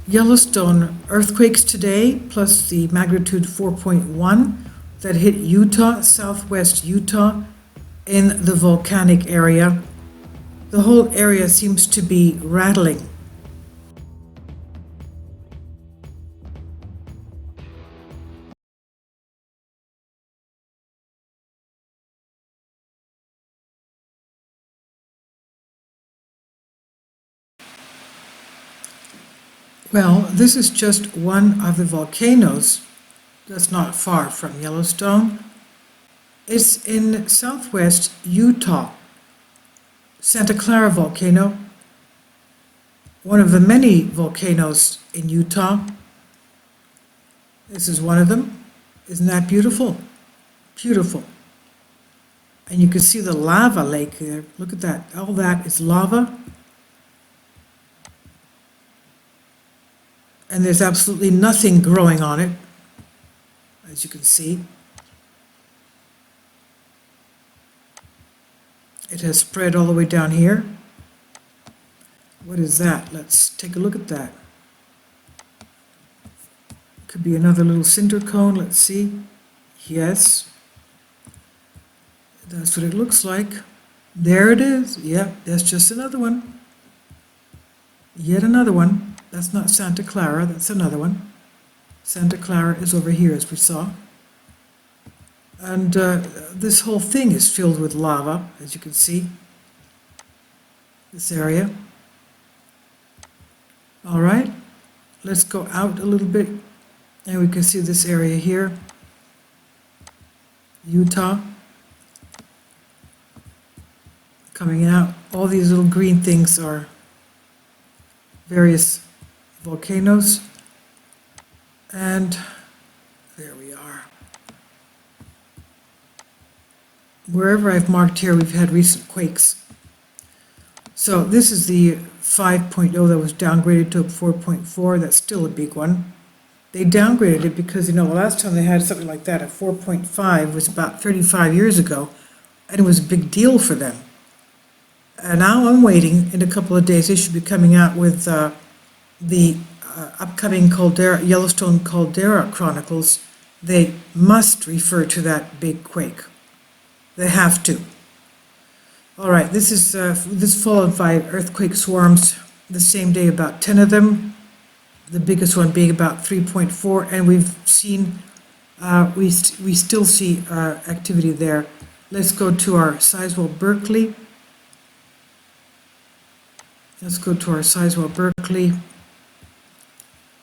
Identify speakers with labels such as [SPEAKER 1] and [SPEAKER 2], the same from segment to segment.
[SPEAKER 1] Yellowstone earthquakes today, plus the magnitude 4.1 that hit Utah, southwest Utah, in the volcanic area. The whole area seems to be rattling. Well, this is just one of the volcanoes that's not far from Yellowstone. It's in southwest Utah. Santa Clara volcano, one of the many volcanoes in Utah. This is one of them. Isn't that beautiful? Beautiful. And you can see the lava lake there. Look at that. All that is lava. And there's absolutely nothing growing on it, as you can see. It has spread all the way down here. What is that? Let's take a look at that. Could be another little cinder cone. Let's see. Yes. That's what it looks like. There it is. Yep, that's just another one. Yet another one. That's not Santa Clara, that's another one. Santa Clara is over here, as we saw. And this whole thing is filled with lava, as you can see. This area. All right, let's go out a little bit, and we can see this area here. Utah. Coming out. All these little green things are various volcanoes, and there we are. Wherever I've marked here, we've had recent quakes. So this is the 5.0 that was downgraded to a 4.4. That's still a big one. They downgraded it because, the last time they had something like that at 4.5 was about 35 years ago, and it was a big deal for them. And now I'm waiting. In a couple of days, they should be coming out with the upcoming Yellowstone Caldera Chronicles. They must refer to that big quake. They have to. All right, this is followed by earthquake swarms the same day, about 10 of them. The biggest one being about 3.4, and we've seen we still see activity there. Let's go to our Sizewell Berkeley. Let's go to our Sizewell Berkeley.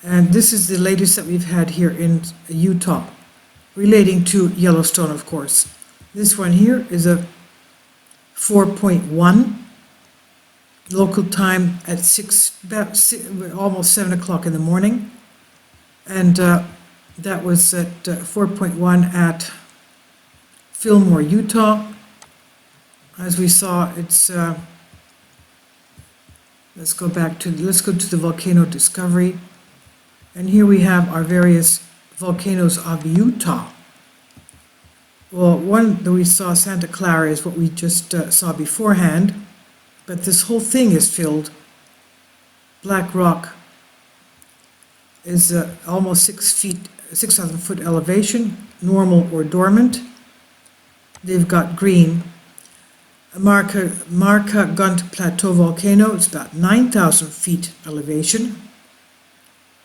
[SPEAKER 1] And this is the latest that we've had here in Utah, relating to Yellowstone, of course. This one here is a 4.1, local time at almost 7 o'clock in the morning. And that was at 4.1 at Filmora, Utah. As we saw, it's let's go to the volcano discovery. And here we have our various volcanoes of Utah. Well, one that we saw, Santa Clara, is what we just saw beforehand, but this whole thing is filled. Black rock is almost 6,000 foot elevation, normal or dormant. They've got green. Marca Gunt Plateau volcano, it's about 9,000 feet elevation.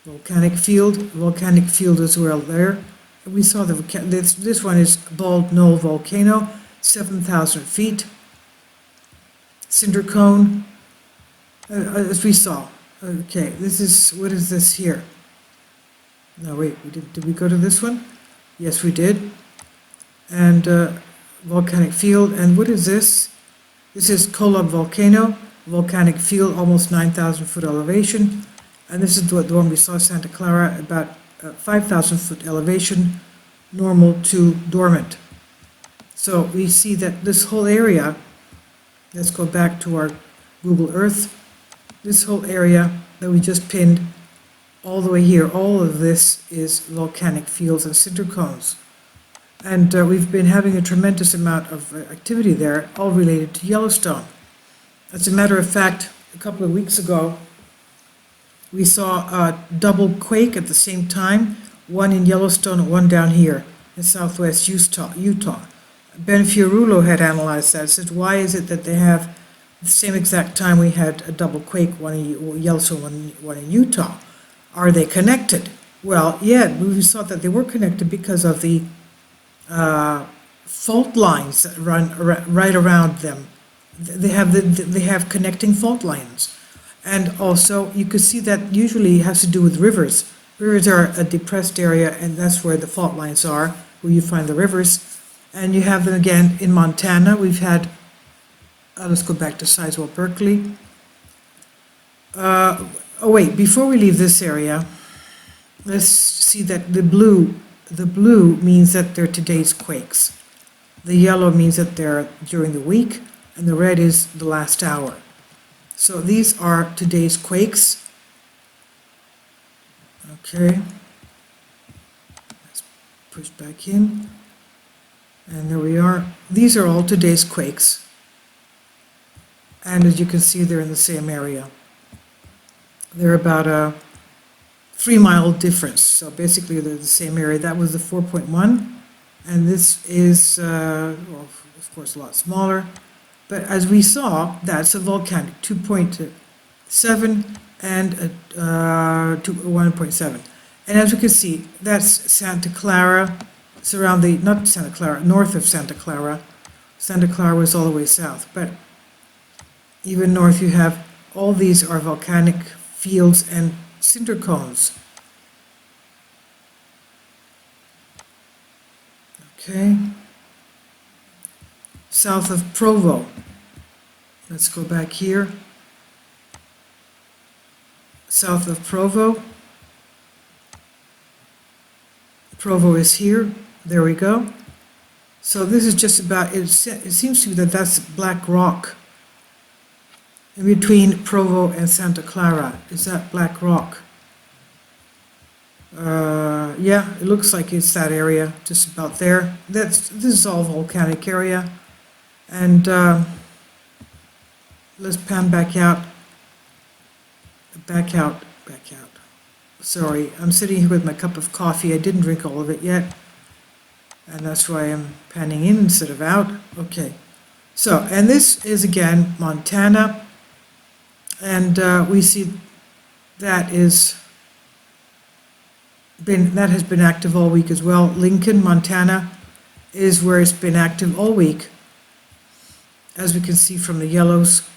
[SPEAKER 1] Volcanic field as well there. We saw this one is Bald Knoll volcano, 7,000 feet. Cinder cone, as we saw. Okay, what is this here? No, wait, did we go to this one? Yes, we did. And volcanic field, and what is this? This is Kolob volcano, volcanic field, almost 9,000 foot elevation. And this is the one we saw, Santa Clara, about 5,000 foot elevation, normal to dormant. So we see that this whole area, let's go back to our Google Earth, this whole area that we just pinned all the way here, all of this is volcanic fields and cinder cones. And we've been having a tremendous amount of activity there, all related to Yellowstone. As a matter of fact, a couple of weeks ago, We saw a double quake at the same time, one in Yellowstone and one down here in southwest Utah. Ben Fiorulo had analyzed that, said, why is it that they have the same exact time we had a double quake, one in Yellowstone, one in Utah? Are they connected? Well, yeah, we saw that they were connected because of the fault lines that run right around them. They have connecting fault lines. And also, you could see that usually has to do with rivers. Rivers are a depressed area, and that's where the fault lines are, where you find the rivers. And you have them again in Montana. We've had, let's go back to Sizewell, Berkeley. Oh wait, before we leave this area, let's see that the blue means that they're today's quakes. The yellow means that they're during the week, and the red is the last hour. So these are today's quakes. Okay. Let's push back in. And there we are. These are all today's quakes. And as you can see, they're in the same area. They're about a 3-mile difference. So basically, they're the same area. That was the 4.1. And this is, well, of course, a lot smaller. But as we saw, that's a volcanic 2.7 and 1.7. And as we can see, that's Santa Clara, surrounding, not Santa Clara, north of Santa Clara. Santa Clara was all the way south. But even north, you have all these are volcanic fields and cinder cones. Okay. South of Provo. Let's go back here. South of Provo. Provo is here. There we go. So this is just about, it seems to me that that's black rock. In between Provo and Santa Clara. Is that black rock? Yeah, it looks like it's that area, just about there. This is all volcanic area. And let's pan back out. Back out. Sorry, I'm sitting here with my cup of coffee. I didn't drink all of it yet. And that's why I'm panning in instead of out. Okay. So, and this is again Montana. And we see that has been active all week as well. Lincoln, Montana is where it's been active all week, as we can see from the yellows.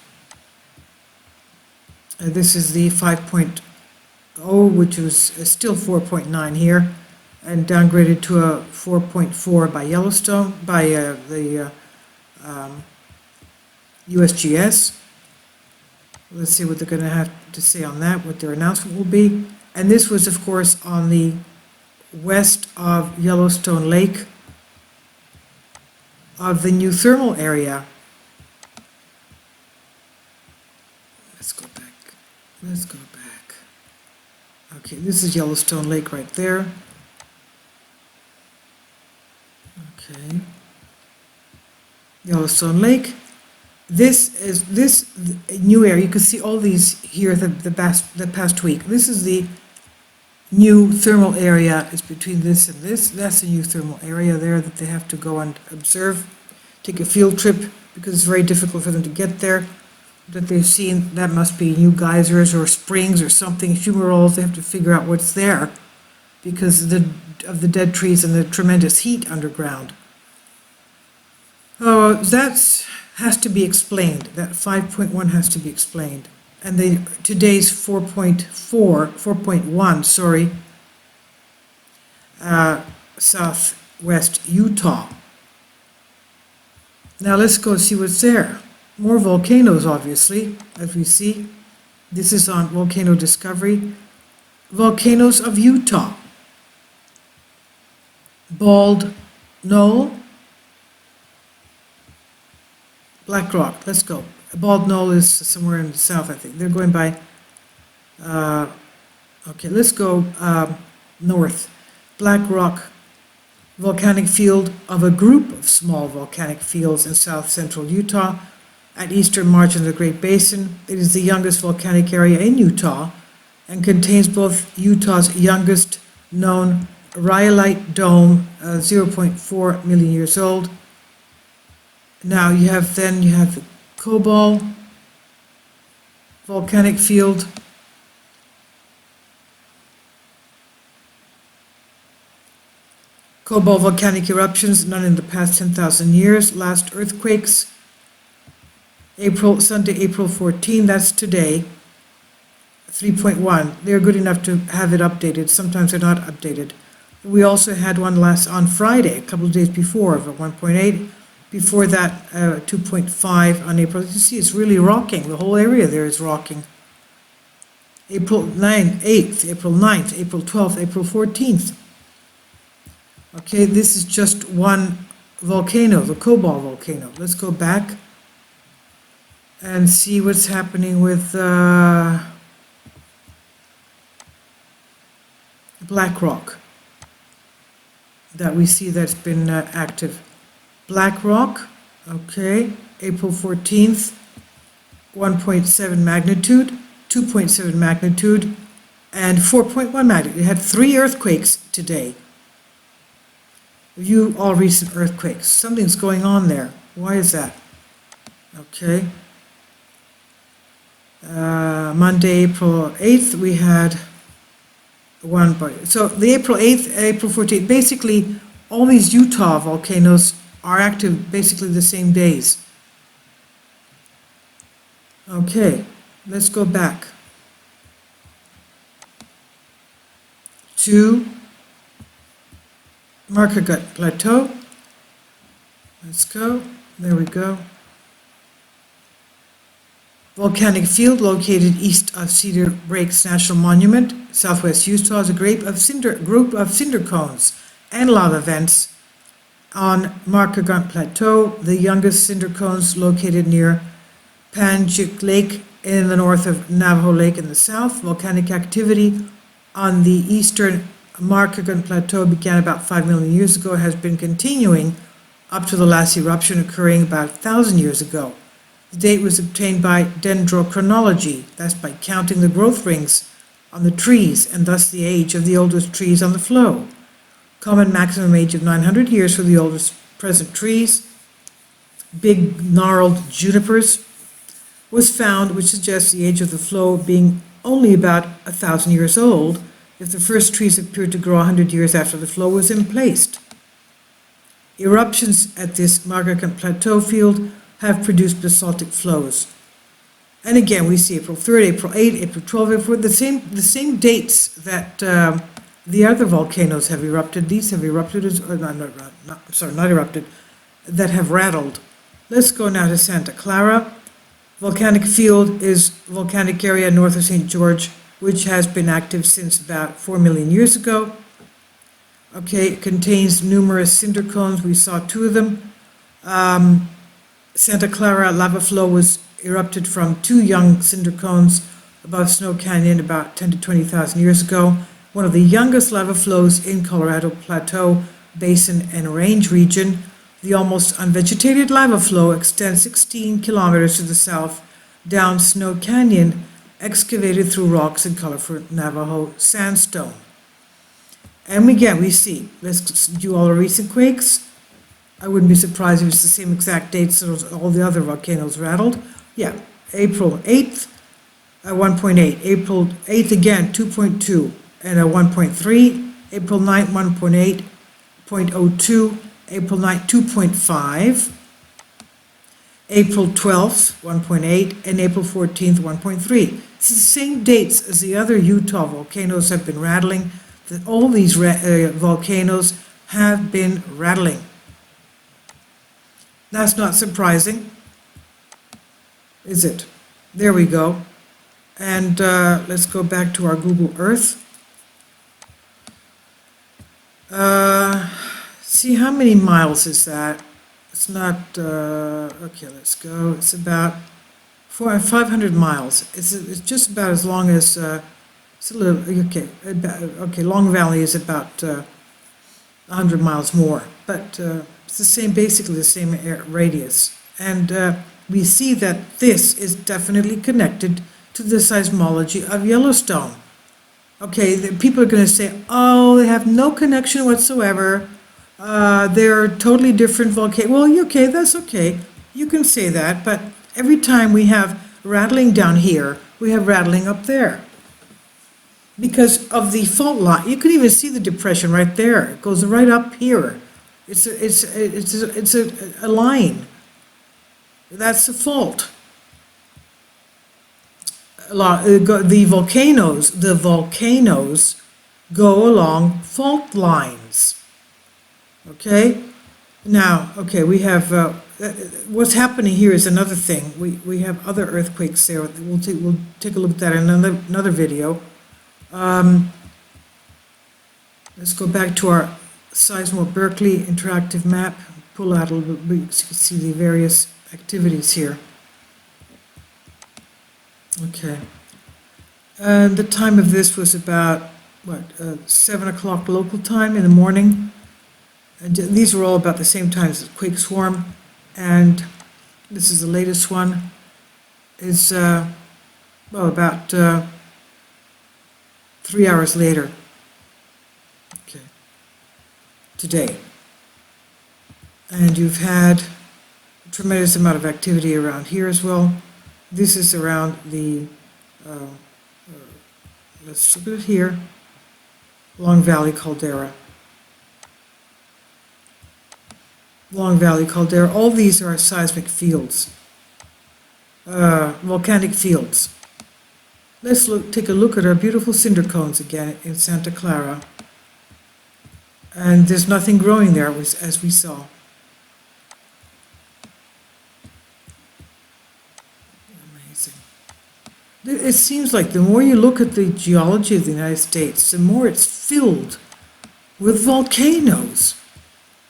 [SPEAKER 1] This is the 5.0, which was still 4.9 here, and downgraded to a 4.4 by Yellowstone, by the USGS. Let's see what they're going to have to say on that, what their announcement will be. And this was, of course, on the west of Yellowstone Lake, of the new thermal area. Let's go back. Okay, this is Yellowstone Lake right there. Okay. Yellowstone Lake. This new area. You can see all these here the past week. This is the new thermal area. It's between this and this. That's the new thermal area there that they have to go and observe, take a field trip, because it's very difficult for them to get there. That they've seen, that must be new geysers or springs or something, fumaroles. They have to figure out what's there because of the dead trees and the tremendous heat underground. Oh, that has to be explained. That 5.1 has to be explained. And today's 4.1, sorry, southwest Utah. Now let's go see what's there. More volcanoes, obviously, as we see. This is on Volcano Discovery. Volcanoes of Utah. Bald Knoll. Black Rock, let's go. Bald Knoll is somewhere in the south, I think. They're going by, okay, let's go north. Black Rock, volcanic field of a group of small volcanic fields in south central Utah at eastern margin of the Great Basin. It is the youngest volcanic area in Utah and contains both Utah's youngest known rhyolite dome, 0.4 million years old. Now you have the Cobalt volcanic field. Cobalt volcanic eruptions, none in the past 10,000 years. Last earthquakes, Sunday, April 14, that's today, 3.1. They're good enough to have it updated. Sometimes they're not updated. We also had one on Friday, a couple of days before, of a 1.8. Before that, 2.5 on April. You see, it's really rocking. The whole area there is rocking. April 8th, April 9th, April 12th, April 14th. Okay, this is just one volcano, the Cobalt volcano. Let's go back and see what's happening with Black Rock that we see that's been active. Black Rock, okay, April 14th, 1.7 magnitude, 2.7 magnitude, and 4.1 magnitude. It had 3 earthquakes today. View all recent earthquakes. Something's going on there. Why is that? Okay. Monday, April 8th, we had one. So the April 8th, April 14th, basically all these Utah volcanoes are active basically the same days. Okay, let's go back to Markagut Plateau. Let's go. There we go. Volcanic field located east of Cedar Breaks National Monument, southwest Utah, is a group of cinder cones and lava vents on Markagut Plateau, the youngest cinder cones located near Panjik Lake in the north of Navajo Lake in the south. Volcanic activity on the eastern Markagut Plateau began about 5 million years ago, has been continuing up to the last eruption occurring about 1,000 years ago. The date was obtained by dendrochronology, that's by counting the growth rings on the trees and thus the age of the oldest trees on the flow. Common maximum age of 900 years for the oldest present trees. Big gnarled junipers was found, which suggests the age of the flow being only about 1,000 years old if the first trees appeared to grow 100 years after the flow was in place. Eruptions at this Markagut Plateau field have produced basaltic flows. And again, we see April 3rd, April 8th, April 12th, April, the same dates that the other volcanoes have erupted. These have erupted, not erupted, that have rattled. Let's go now to Santa Clara. Volcanic field is volcanic area north of St. George, which has been active since about 4 million years ago. Okay, it contains numerous cinder cones. We saw 2 of them. Santa Clara lava flow was erupted from 2 young cinder cones above Snow Canyon about 10 to 20,000 years ago. One of the youngest lava flows in Colorado Plateau Basin and Range region. The almost unvegetated lava flow extends 16 kilometers to the south down Snow Canyon, excavated through rocks and colorful Navajo sandstone. And again, we see, let's do all the recent quakes. I wouldn't be surprised if it's the same exact dates that all the other volcanoes rattled. Yeah, April 8th, 1.8. April 8th again, 2.2 and a 1.3. April 9th, 1.8, 0.02. April 9th, 2.5. April 12th, 1.8, and April 14th, 1.3. It's the same dates as the other Utah volcanoes have been rattling. All these volcanoes have been rattling. That's not surprising, is it? There we go. And let's go back to our Google Earth. See, how many miles is that? It's not, okay, let's go. It's about 500 miles. It's just about as long as, it's a little, okay, Long Valley is about 100 miles more, but it's the same, basically the same radius. And we see that this is definitely connected to the seismology of Yellowstone. Okay, people are going to say, oh, they have no connection whatsoever. They're totally different volcanoes. Well, okay, that's okay. You can say that, but every time we have rattling down here, we have rattling up there. Because of the fault line, you can even see the depression right there. It goes right up here. It's a line. That's the fault. The volcanoes go along fault lines. Okay? Now, okay, we have, what's happening here is another thing. We have other earthquakes there. We'll take a look at that in another video. Let's go back to our Seismo Berkeley interactive map. Pull out a little bit, you can see the various activities here. Okay. And the time of this was about, 7 o'clock local time in the morning. And these were all about the same time as the Quake Swarm. And this is the latest one. It's, about 3 hours later. Okay. Today. And you've had a tremendous amount of activity around here as well. This is around the, let's look at it here, Long Valley Caldera. Long Valley Caldera, all these are seismic fields, volcanic fields. Let's take a look at our beautiful cinder cones again in Santa Clara. And there's nothing growing there, as we saw. Amazing. It seems like the more you look at the geology of the United States, the more it's filled with volcanoes.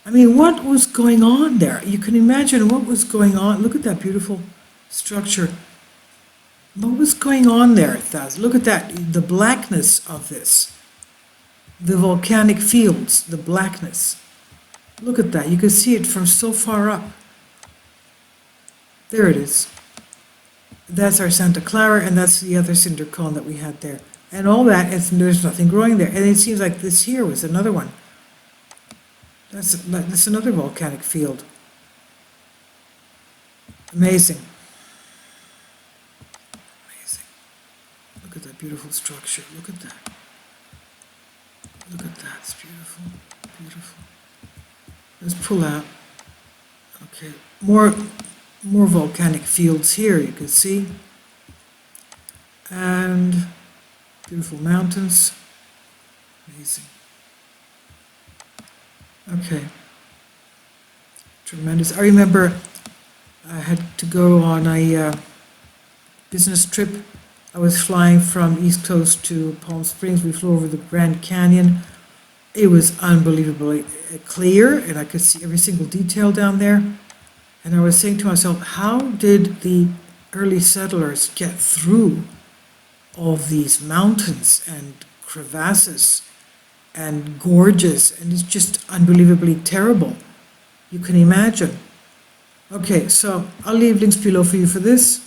[SPEAKER 1] I mean, what was going on there? You can imagine what was going on. Look at that beautiful structure. What was going on there? Look at that, the blackness of this. The volcanic fields, the blackness. Look at that. You can see it from so far up. There it is. That's our Santa Clara, and that's the other cinder cone that we had there. And all that, there's nothing growing there. And it seems like this here was another one. That's another volcanic field. Amazing. Amazing. Look at that beautiful structure. Look at that. Look at that. It's beautiful. Beautiful. Let's pull out. Okay. More volcanic fields here, you can see. And beautiful mountains. Amazing. Okay. Tremendous. I remember I had to go on a business trip. I was flying from East Coast to Palm Springs. We flew over the Grand Canyon. It was unbelievably clear, and I could see every single detail down there. And I was saying to myself, how did the early settlers get through all these mountains and crevasses and gorges? And it's just unbelievably terrible. You can imagine. Okay, so I'll leave links below for you for this.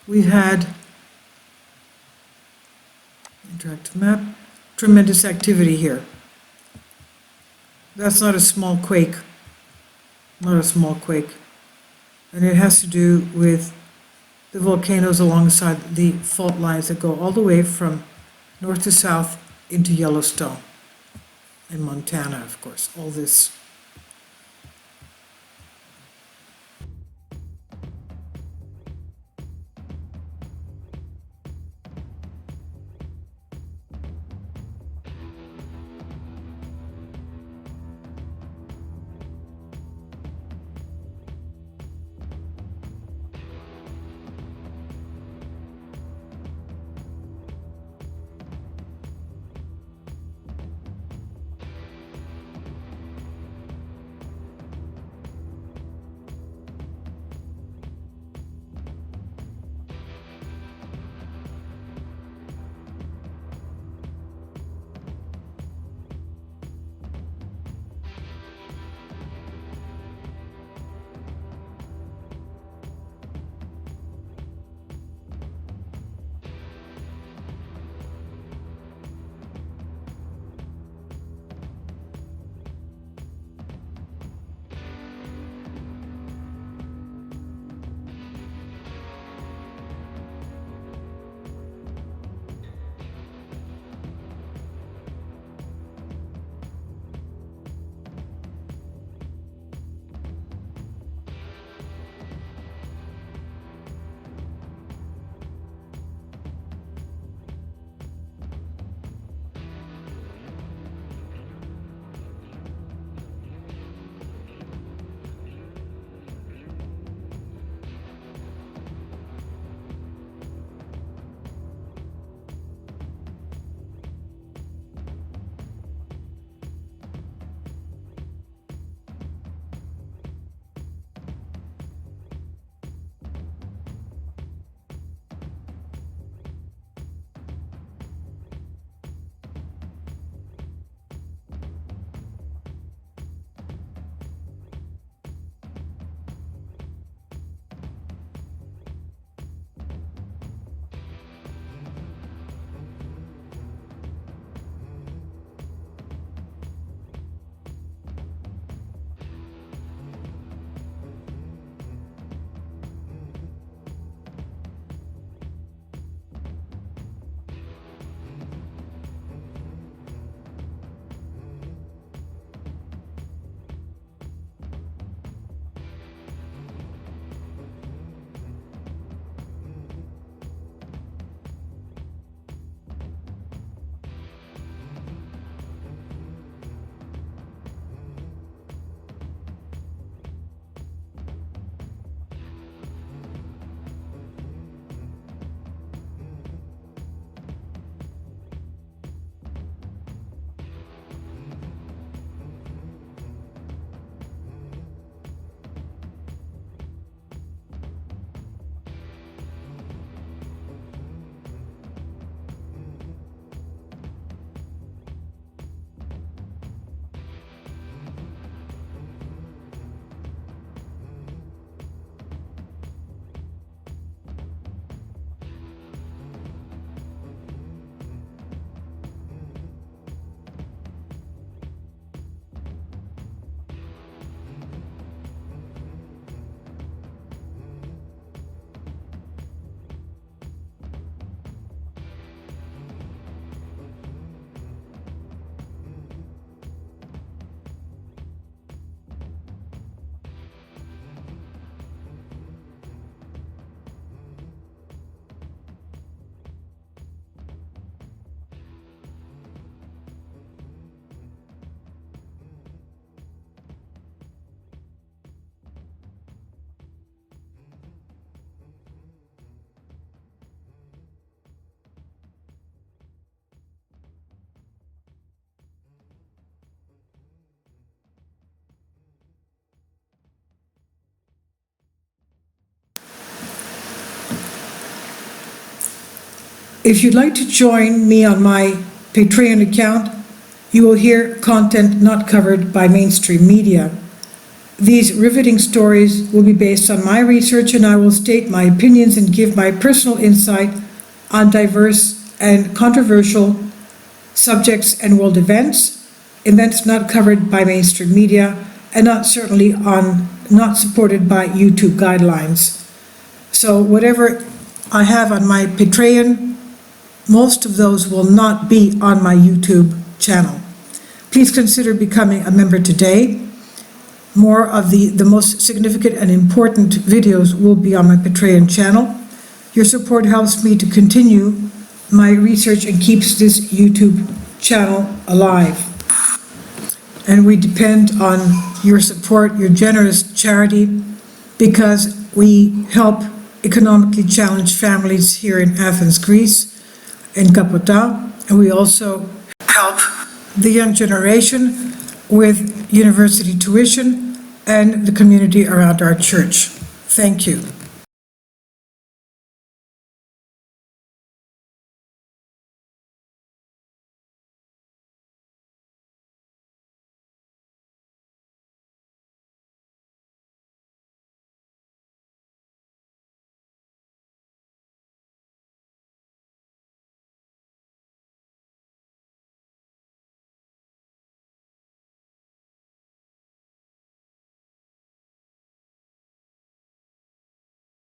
[SPEAKER 1] We've had interactive map, tremendous activity here. That's not a small quake, not a small quake. And it has to do with the volcanoes alongside the fault lines that go all the way from north to south into Yellowstone and Montana, of course, all this. If you'd like to join me on my Patreon account, you will hear content not covered by mainstream media. These riveting stories will be based on my research, and I will state my opinions and give my personal insight on diverse and controversial subjects and world events not covered by mainstream media, and not supported by YouTube guidelines. So whatever I have on my Patreon, most of those will not be on my YouTube channel. Please consider becoming a member today. More of the most significant and important videos will be on my Patreon channel. Your support helps me to continue my research and keeps this YouTube channel alive. And we depend on your support, your generous charity, because we help economically challenged families here in Athens, Greece, in Kapota, and we also help the young generation with university tuition and the community around our church. Thank you.